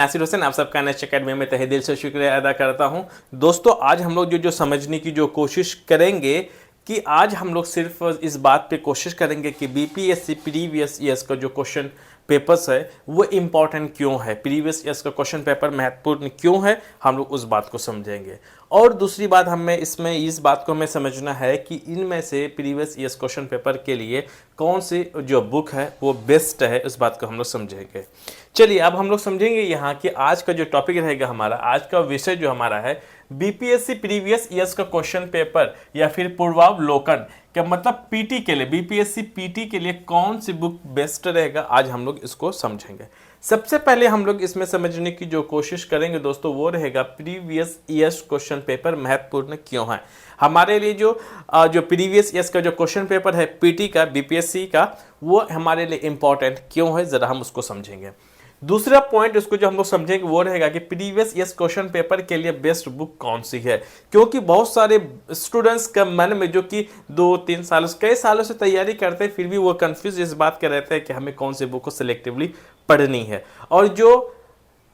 नासिर हुसैन, आप सबका next academy में तहे दिल से शुक्रिया अदा करता हूं। दोस्तों, आज हम लोग जो समझने की जो कोशिश करेंगे कि आज हम लोग सिर्फ इस बात पे कोशिश करेंगे कि बीपीएससी प्रीवियस ईयर्स का जो क्वेश्चन पेपर्स है वो इम्पॉर्टेंट क्यों है, प्रीवियस ईयर्स का क्वेश्चन पेपर महत्वपूर्ण क्यों है, हम लोग उस बात को समझेंगे। और दूसरी बात हमें इसमें इस बात को हमें समझना है कि इनमें से प्रीवियस ईयर्स क्वेश्चन पेपर के लिए कौन सी जो बुक है वो बेस्ट है, उस बात को हम लोग समझेंगे। चलिए अब हम लोग समझेंगे यहाँ कि आज का जो टॉपिक रहेगा हमारा, आज का विषय जो हमारा है बीपीएससी प्रीवियस ईयर्स का क्वेश्चन पेपर या फिर पूर्वावलोकन का मतलब पीटी के लिए, बीपीएससी पीटी के लिए कौन सी बुक बेस्ट रहेगा, आज हम लोग इसको समझेंगे। सबसे पहले हम लोग इसमें समझने की जो कोशिश करेंगे दोस्तों वो रहेगा प्रीवियस ईयर्स क्वेश्चन पेपर महत्वपूर्ण क्यों है हमारे लिए। जो प्रीवियस ईयर्स का जो क्वेश्चन पेपर है पीटी का, बीपीएससी का, वो हमारे लिए इंपॉर्टेंट क्यों है, जरा हम उसको समझेंगे। दूसरा पॉइंट उसको जो हम लोग समझेंगे वो रहेगा कि प्रीवियस ईयर्स क्वेश्चन पेपर के लिए बेस्ट बुक कौन सी है, क्योंकि बहुत सारे स्टूडेंट्स का मन में जो कि 2-3 सालों कई सालों से तैयारी करते हैं फिर भी वो कंफ्यूज इस बात के रहते हैं कि हमें कौन सी बुक को सिलेक्टिवली पढ़नी है। और जो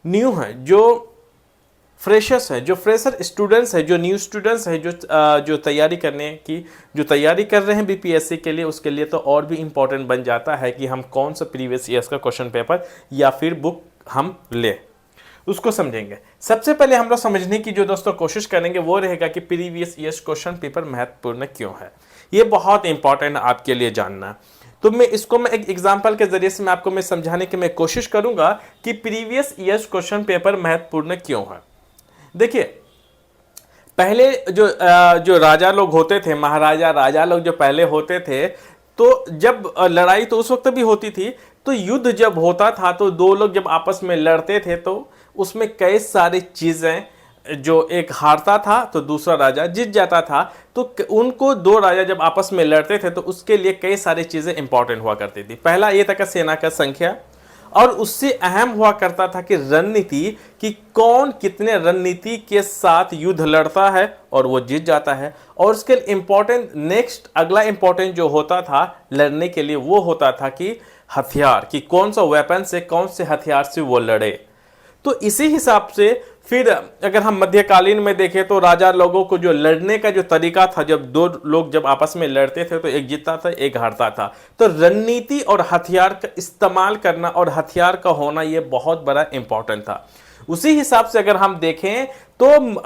न्यू है, जो फ्रेशर्स है, जो फ्रेशर स्टूडेंट्स है, जो न्यू स्टूडेंट्स है, जो तैयारी करने की जो तैयारी कर रहे हैं बीपीएससी के लिए, उसके लिए तो और भी इम्पोर्टेंट बन जाता है कि हम कौन सा प्रीवियस ईयर्स का क्वेश्चन पेपर या फिर बुक हम ले, उसको समझेंगे। सबसे पहले हम लोग समझने की जो दोस्तों कोशिश करेंगे वो रहेगा कि प्रीवियस ईयर्स क्वेश्चन पेपर महत्वपूर्ण क्यों है। ये बहुत इंपॉर्टेंट आपके लिए जानना। तो मैं एक एग्जांपल के जरिए से मैं समझाने की मैं कोशिश करूंगा कि प्रीवियस ईयर्स क्वेश्चन पेपर महत्वपूर्ण क्यों है। देखिए, पहले जो राजा लोग होते थे, महाराजा राजा लोग जो पहले होते थे, तो जब लड़ाई तो उस वक्त भी होती थी, तो युद्ध जब होता था तो दो लोग जब आपस में लड़ते थे तो उसमें कई सारी चीजें, जो एक हारता था तो दूसरा राजा जीत जाता था, तो उनको दो राजा जब आपस में लड़ते थे तो उसके लिए कई सारी चीजें इंपॉर्टेंट हुआ करती थी। पहला ये था कि सेना का संख्या, और उससे अहम हुआ करता था कि रणनीति, कि कौन कितने रणनीति के साथ युद्ध लड़ता है और वो जीत जाता है। और उसके इंपॉर्टेंट नेक्स्ट अगला इंपॉर्टेंट जो होता था लड़ने के लिए वो होता था कि हथियार, कि कौन सा वेपन से, कौन से हथियार से वो लड़े। तो इसी हिसाब से फिर अगर हम मध्यकालीन में देखें तो राजा लोगों को जो लड़ने का जो तरीका था, जब दो लोग जब आपस में लड़ते थे तो एक जीतता था एक हारता था, तो रणनीति और हथियार का इस्तेमाल करना और हथियार का होना ये बहुत बड़ा इंपॉर्टेंट था। उसी हिसाब से अगर हम देखें तो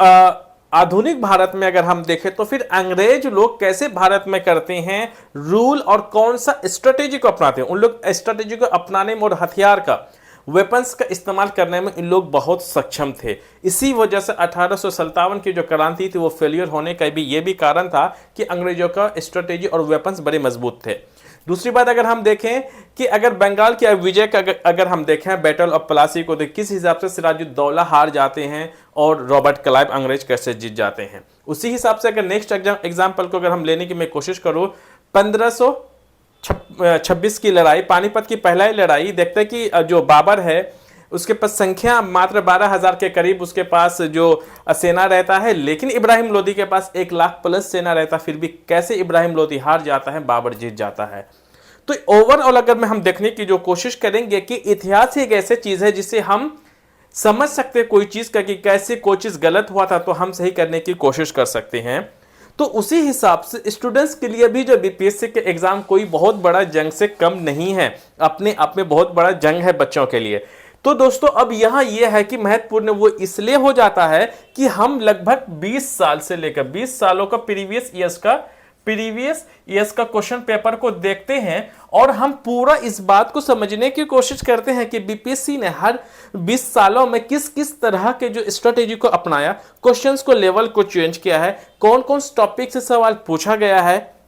आधुनिक भारत में अगर हम देखें तो फिर अंग्रेज लोग कैसे भारत में करते हैं रूल और कौन सा स्ट्रेटेजी को अपनाते हैं, उन लोग स्ट्रेटेजी को अपनाने में और हथियार का, वेपन्स का इस्तेमाल करने में इन लोग बहुत सक्षम थे। इसी वजह से 1857 की जो क्रांति थी वो फेलियर होने का भी ये भी कारण था कि अंग्रेजों का स्ट्रेटेजी और वेपन्स बड़े मजबूत थे। दूसरी बात अगर हम देखें कि अगर बंगाल के विजय का अगर हम देखें बैटल ऑफ प्लासी को, तो किस हिसाब से सिराजुद्दौला हार जाते हैं और रॉबर्ट क्लाइव अंग्रेज कैसे जीत जाते हैं। उसी हिसाब से अगर नेक्स्ट एग्जाम्पल को अगर हम लेने की मैं कोशिश करूँ, 1526 की लड़ाई, पानीपत की पहला लड़ाई, देखते हैं कि जो बाबर है उसके पास संख्या मात्र 12,000 के करीब उसके पास जो सेना रहता है, लेकिन इब्राहिम लोदी के पास 1 लाख प्लस सेना रहता, फिर भी कैसे इब्राहिम लोदी हार जाता है, बाबर जीत जाता है। तो ओवरऑल अगर हम देखने की जो कोशिश करेंगे कि इतिहास एक ऐसी चीज है जिससे हम समझ सकते हैं कोई चीज का कि कैसे कोई चीज गलत हुआ था तो हम सही करने की कोशिश कर सकते हैं। तो उसी हिसाब से स्टूडेंट्स के लिए भी जो बीपीएससी के एग्जाम कोई बहुत बड़ा जंग से कम नहीं है, अपने आप में बहुत बड़ा जंग है बच्चों के लिए। तो दोस्तों अब यहां यह है कि महत्वपूर्ण वो इसलिए हो जाता है कि हम लगभग 20 साल से लेकर 20 सालों का प्रीवियस ईयर्स का क्वेश्चन पेपर को देखते हैं और हम पूरा इस बात को समझने की कोशिश करते हैं कि बीपीएससी ने हर 20 सालों में किस किस तरह के जो स्ट्रेटेजी को अपनाया, क्वेश्चंस को लेवल को चेंज किया है, कौन कौन से टॉपिक से सवाल पूछा गया है।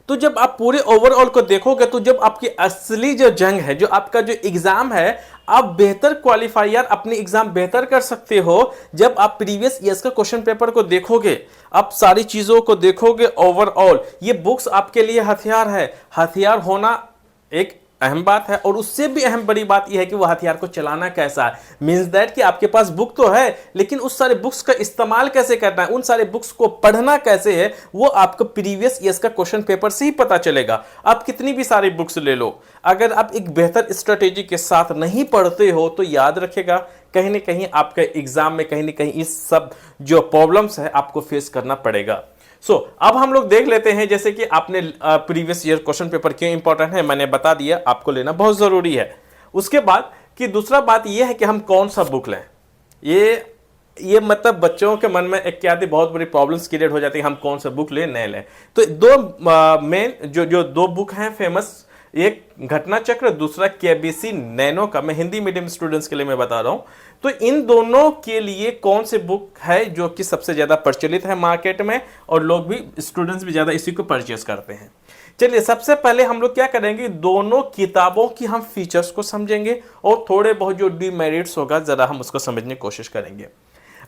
तो जब आप पूरे ओवरऑल को देखोगे तो जब आपकी असली जो जंग है, जो आपका जो एग्जाम है, आप बेहतर क्वालिफायर अपने एग्जाम बेहतर कर सकते हो जब आप प्रीवियस ईयर्स का क्वेश्चन पेपर को देखोगे, आप सारी चीजों को देखोगे ओवरऑल। ये बुक्स आपके लिए हथियार है, हथियार होना एक अहम बात है, और उससे भी अहम बड़ी बात यह है कि वो हथियार को चलाना कैसा है। मींस दैट कि आपके पास बुक तो है, लेकिन उस सारे बुक्स का इस्तेमाल कैसे करना है, उन सारे बुक्स को पढ़ना कैसे है, वो आपको प्रीवियस ईयर्स का क्वेश्चन पेपर से ही पता चलेगा। आप कितनी भी सारी बुक्स ले लो, अगर आप एक बेहतर स्ट्रेटेजी के साथ नहीं पढ़ते हो तो याद रखेगा कहीं ना कहीं आपके एग्जाम में कहीं ना कहीं इस सब जो प्रॉब्लम्स है आपको फेस करना पड़ेगा। अब हम लोग देख लेते हैं, जैसे कि आपने प्रीवियस ईयर क्वेश्चन पेपर क्यों इंपॉर्टेंट है मैंने बता दिया, आपको लेना बहुत जरूरी है। उसके बाद कि दूसरा बात यह है कि हम कौन सा बुक लें। ये मतलब बच्चों के मन में एक क्या आती बहुत बड़ी प्रॉब्लम्स क्रिएट हो जाती है, हम कौन सा बुक लें नहीं लें। तो दो मेन जो दो बुक हैं फेमस, एक घटना चक्र, दूसरा केबीसी नैनो का, मैं हिंदी मीडियम स्टूडेंट्स के लिए मैं बता रहा हूं। तो इन दोनों के लिए कौन से बुक है जो कि सबसे ज्यादा प्रचलित है मार्केट में, और लोग भी स्टूडेंट्स भी ज्यादा इसी को परचेस करते हैं। चलिए सबसे पहले हम लोग क्या करेंगे, दोनों किताबों की हम फीचर्स को समझेंगे और थोड़े बहुत जो डीमेरिट्स होगा जरा हम उसको समझने की कोशिश करेंगे।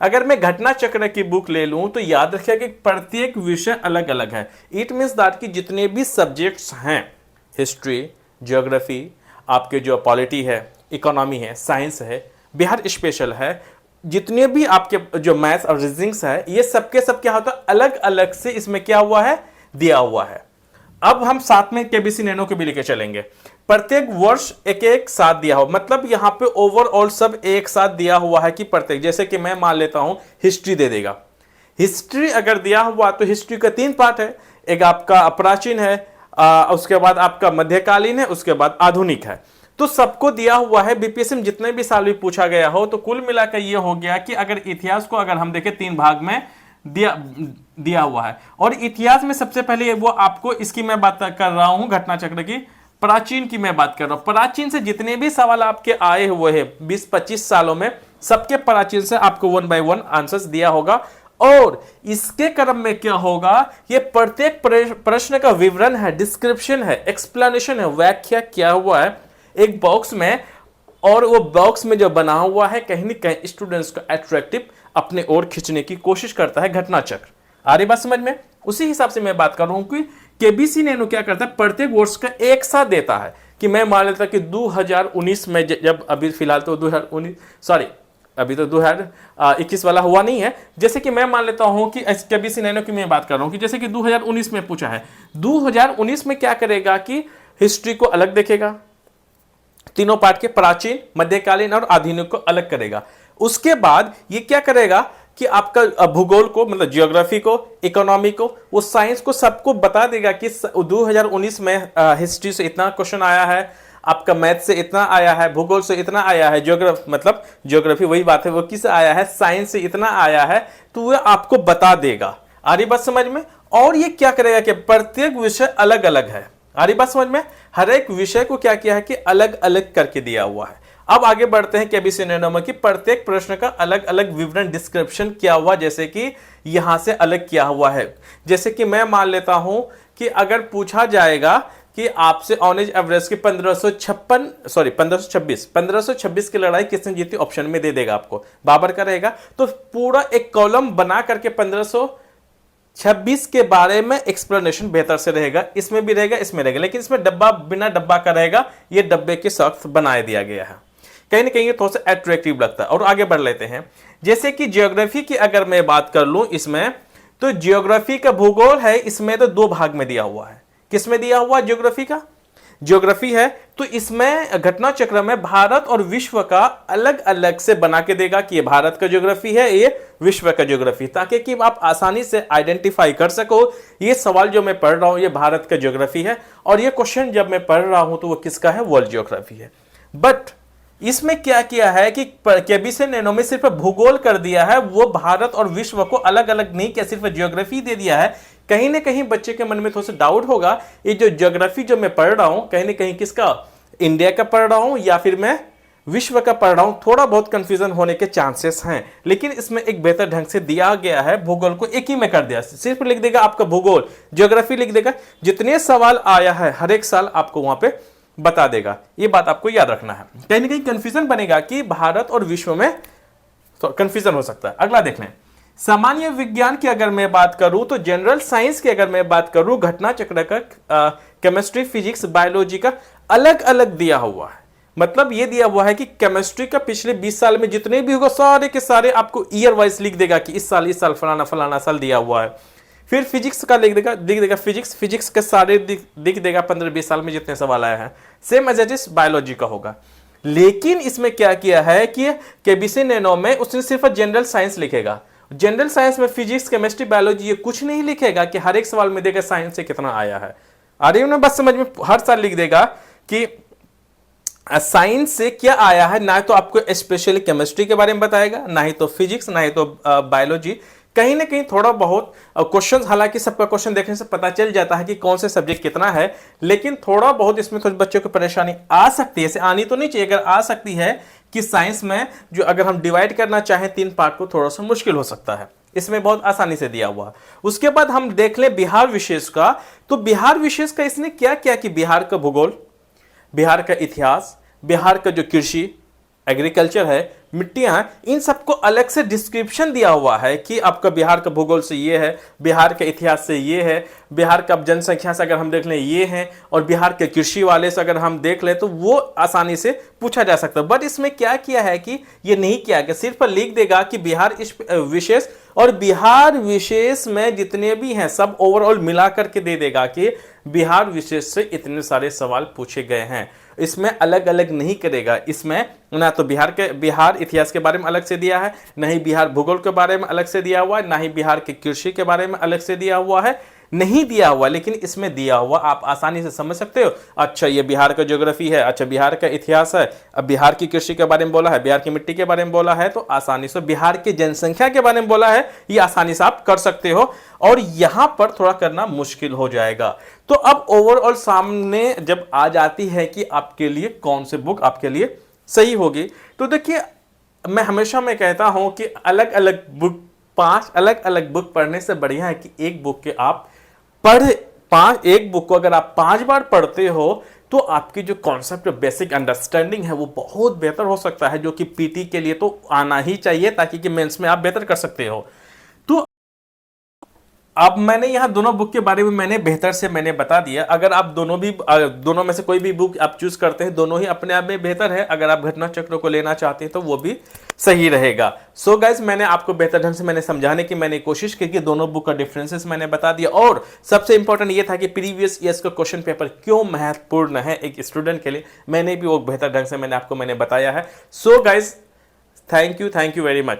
अगर मैं घटना चक्र की बुक ले लूं तो याद रखिए कि प्रत्येक विषय अलग अलग है। इट मींस दैट कि जितने भी सब्जेक्ट्स हैं, हिस्ट्री, ज्योग्राफी, आपके जो पॉलिटी है, इकोनॉमी है, साइंस है, बिहार स्पेशल है, जितने भी आपके जो मैथ्स और रीजनिंग्स है, ये सबके सब क्या होता है अलग अलग से इसमें क्या हुआ है दिया हुआ है। अब हम साथ में केबीसी नैनो के भी लेके चलेंगे। प्रत्येक वर्ष एक एक साथ दिया हो, मतलब यहां पे ओवरऑल सब एक साथ दिया हुआ है कि प्रत्येक, जैसे कि मैं मान लेता हूं हिस्ट्री दे देगा। हिस्ट्री अगर दिया हुआ तो हिस्ट्री का 3 पार्ट है, एक आपका प्राचीन है, उसके बाद आपका मध्यकालीन है, उसके बाद आधुनिक है। तो सबको दिया हुआ है। बीपीएससी में जितने भी साल भी पूछा गया हो तो कुल मिलाकर ये हो गया कि अगर इतिहास को अगर हम देखें 3 भाग में दिया हुआ है, और इतिहास में सबसे पहले वो आपको इसकी मैं बात कर रहा हूं घटना चक्र की, प्राचीन की मैं बात कर रहा हूं। प्राचीन से जितने भी सवाल आपके आए हुए हैं 20-25 सालों में, सबके प्राचीन से आपको 1 बाय 1 आंसर्स दिया होगा। और इसके क्रम में क्या होगा, ये प्रत्येक प्रश्न का विवरण है, डिस्क्रिप्शन है, एक्सप्लेनेशन है, व्याख्या क्या हुआ है एक बॉक्स में, और वो बॉक्स में जो बना हुआ है कहीं ना कहीं स्टूडेंट्स को अट्रैक्टिव अपने ओर खींचने की कोशिश करता है घटना चक्र। आ रही बात समझ में? उसी हिसाब से मैं बात कर रहा हूं कि केबीसी नैनो क्या करता है, प्रत्येक वर्ष का एक साथ देता है। कि मैं मान लेता कि 2019 में जब अभी फिलहाल तो 2019 सॉरी अभी तो 2021 वाला हुआ नहीं है, जैसे कि मैं मान लेता हूं कि केबीसी नैनो की मैं बात कर रहा हूं कि जैसे कि 2019 में पूछा है, 2019 में क्या करेगा कि हिस्ट्री को अलग देखेगा, तीनों पार्ट के प्राचीन, मध्यकालीन और आधुनिक को अलग करेगा। उसके बाद ये क्या करेगा कि आपका भूगोल को, मतलब जियोग्राफी को, इकोनॉमी को, वो साइंस को, सबको बता देगा कि 2019 में हिस्ट्री से इतना क्वेश्चन आया है, आपका मैथ से इतना आया है, भूगोल से इतना आया है, ज्योग्राफी वही बात है, वो किस आया है, साइंस से इतना आया है, तो वो आपको बता देगा। आ रही बात समझ में? और ये क्या करेगा कि प्रत्येक विषय अलग अलग है। आ रही बात समझ में? हर एक विषय को क्या किया है कि अलग अलग करके दिया हुआ है। अब आगे बढ़ते हैं केबीसी नैनो में कि प्रत्येक प्रश्न का अलग अलग विवरण, डिस्क्रिप्शन किया हुआ, जैसे कि यहां से अलग किया हुआ है। जैसे कि मैं मान लेता हूं कि अगर पूछा जाएगा कि आपसे ऑन एवरेज की 1526 की लड़ाई किसने जीती, ऑप्शन में दे देगा आपको, बाबर का रहेगा, तो पूरा एक कॉलम बना करके 1526 के बारे में एक्सप्लेनेशन बेहतर से रहेगा, इसमें भी रहेगा, इसमें रहेगा, लेकिन इसमें डब्बा बिना डब्बा का रहेगा, ये डब्बे के साथ बनाया दिया गया है, कहीं ना कहीं थोड़ा सा अट्रैक्टिव लगता है। और आगे बढ़ लेते हैं, जैसे कि ज्योग्राफी की अगर मैं बात कर लूं इसमें, तो ज्योग्राफी का भूगोल है, इसमें तो 2 भाग में दिया हुआ है। किसमें दिया हुआ ज्योग्राफी का? ज्योग्राफी है तो इसमें घटना चक्र में भारत और विश्व का अलग अलग से बना के देगा कि ये भारत का ज्योग्राफी है, ये विश्व का ज्योग्राफी, ताकि कि आप आसानी से आइडेंटिफाई कर सको ये सवाल जो मैं पढ़ रहा हूं ये भारत का ज्योग्राफी है, और ये क्वेश्चन जब मैं पढ़ रहा हूं तो वो किसका है, वर्ल्ड ज्योग्राफी है। बट इसमें क्या किया है कि केबीसी नैनो में सिर्फ भूगोल कर दिया है, वो भारत और विश्व को अलग अलग नहीं किया, सिर्फ ज्योग्राफी दे दिया है। कहीं ना कहीं बच्चे के मन में थोड़ा सा डाउट होगा, ये जो ज्योग्राफी जो मैं पढ़ रहा हूं कहीं ना कहीं किसका, इंडिया का पढ़ रहा हूं या फिर मैं विश्व का पढ़ रहा हूं, थोड़ा बहुत कंफ्यूजन होने के चांसेस हैं। लेकिन इसमें एक बेहतर ढंग से दिया गया है, भूगोल को एक ही में कर दिया, सिर्फ लिख देगा आपका भूगोल, ज्योग्राफी लिख देगा, जितने सवाल आया है हर एक साल आपको वहां पे बता देगा। ये बात आपको याद रखना है, कहीं ना कहीं कंफ्यूजन बनेगा कि भारत और विश्व में, तो कंफ्यूजन हो सकता है। अगला देख लें, सामान्य विज्ञान की अगर मैं बात करूं तो जनरल साइंस की अगर मैं बात करूं, घटना चक्र का केमिस्ट्री, फिजिक्स, बायोलॉजी का अलग अलग दिया हुआ है। मतलब ये दिया हुआ है कि केमिस्ट्री का पिछले 20 साल में जितने भी होगा सारे के सारे आपको ईयर वाइज लिख देगा कि इस साल फलाना फलाना साल दिया हुआ है। फिर फिजिक्स का लिख देगा फिजिक्स के सारे लिख देगा 15-20 साल में जितने सवाल आए हैं। Same as it is biology का होगा। लेकिन इसमें क्या किया है कि केबीसी नैनो में उसने सिर्फ जनरल साइंस लिखेगा। जनरल साइंस में फिजिक्स केमिस्ट्री बायोलॉजी ये कुछ नहीं लिखेगा कि हर एक सवाल में देगा साइंस से कितना आया है। आ रही है ना बस समझ में? हर साल लिख देगा कि साइंस से क्या आया है, ना तो आपको स्पेशली केमिस्ट्री के बारे में बताएगा, ना ही तो फिजिक्स, ना ही तो बायोलॉजी। कहीं ना कहीं थोड़ा बहुत क्वेश्चन, हालांकि सबका क्वेश्चन देखने से पता चल जाता है कि कौन से सब्जेक्ट कितना है, लेकिन थोड़ा बहुत इसमें थोड़ी बच्चों को परेशानी आ सकती है। ऐसे आनी तो नहीं चाहिए, अगर आ सकती है कि साइंस में जो अगर हम डिवाइड करना चाहें 3 पार्ट को, थोड़ा सा मुश्किल हो सकता है। इसमें बहुत आसानी से दिया हुआ। उसके बाद हम देख लें बिहार विशेष का, तो बिहार विशेष का इसने क्या किया कि बिहार का भूगोल, बिहार का इतिहास, बिहार का जो कृषि एग्रीकल्चर है, मिट्टियां, इन सबको अलग से डिस्क्रिप्शन दिया हुआ है कि आपका बिहार का भूगोल से ये है, बिहार के इतिहास से ये है, बिहार का जनसंख्या से अगर हम देख लें ये है, और बिहार के कृषि वाले से अगर हम देख लें तो वो आसानी से पूछा जा सकता है। बट इसमें क्या किया है कि ये नहीं किया कि सिर्फ लिख देगा कि बिहार विशेष, और बिहार विशेष में जितने भी हैं सब ओवरऑल मिला करके दे देगा कि बिहार विशेष से इतने सारे सवाल पूछे गए हैं। इसमें अलग अलग नहीं करेगा। इसमें ना तो बिहार इतिहास के बारे में अलग से दिया है, ना ही बिहार भूगोल के बारे में अलग से दिया हुआ है, ना ही बिहार के कृषि के बारे में अलग से दिया हुआ है, नहीं दिया हुआ। लेकिन इसमें दिया हुआ आप आसानी से समझ सकते हो। अच्छा ये बिहार का ज्योग्राफी है, अच्छा बिहार का इतिहास है, अब बिहार की कृषि के बारे में बोला है, बिहार की मिट्टी के बारे में बोला है, तो आसानी से बिहार की जनसंख्या के बारे में बोला है, ये आसानी से आप कर सकते हो। और यहां पर थोड़ा करना मुश्किल हो जाएगा। तो अब ओवरऑल सामने जब आ जाती है कि आपके लिए कौन से बुक आपके लिए सही होगी, तो देखिए मैं हमेशा कहता हूं कि अलग अलग बुक, 5 अलग अलग बुक पढ़ने से बढ़िया है कि एक बुक के आप एक बुक को अगर आप 5 बार पढ़ते हो तो आपकी जो कॉन्सेप्ट बेसिक अंडरस्टैंडिंग है वो बहुत बेहतर हो सकता है, जो कि पीटी के लिए तो आना ही चाहिए ताकि कि मेंस में आप बेहतर कर सकते हो। तो अब मैंने यहाँ दोनों बुक के बारे में मैंने बेहतर से मैंने बता दिया। अगर आप दोनों में से कोई भी बुक आप चूज करते हैं, दोनों ही अपने आप में बेहतर है। अगर आप घटना चक्र को लेना चाहते हैं तो वो भी सही रहेगा। सो गाइज मैंने आपको बेहतर ढंग से मैंने समझाने की मैंने कोशिश की कि दोनों बुक का डिफरेंसेस मैंने बता दिया। और सबसे इंपॉर्टेंट ये था कि प्रीवियस ईयर्स का क्वेश्चन पेपर क्यों महत्वपूर्ण है एक स्टूडेंट के लिए, मैंने भी वो बेहतर ढंग से मैंने आपको बताया है। So guys thank you very much.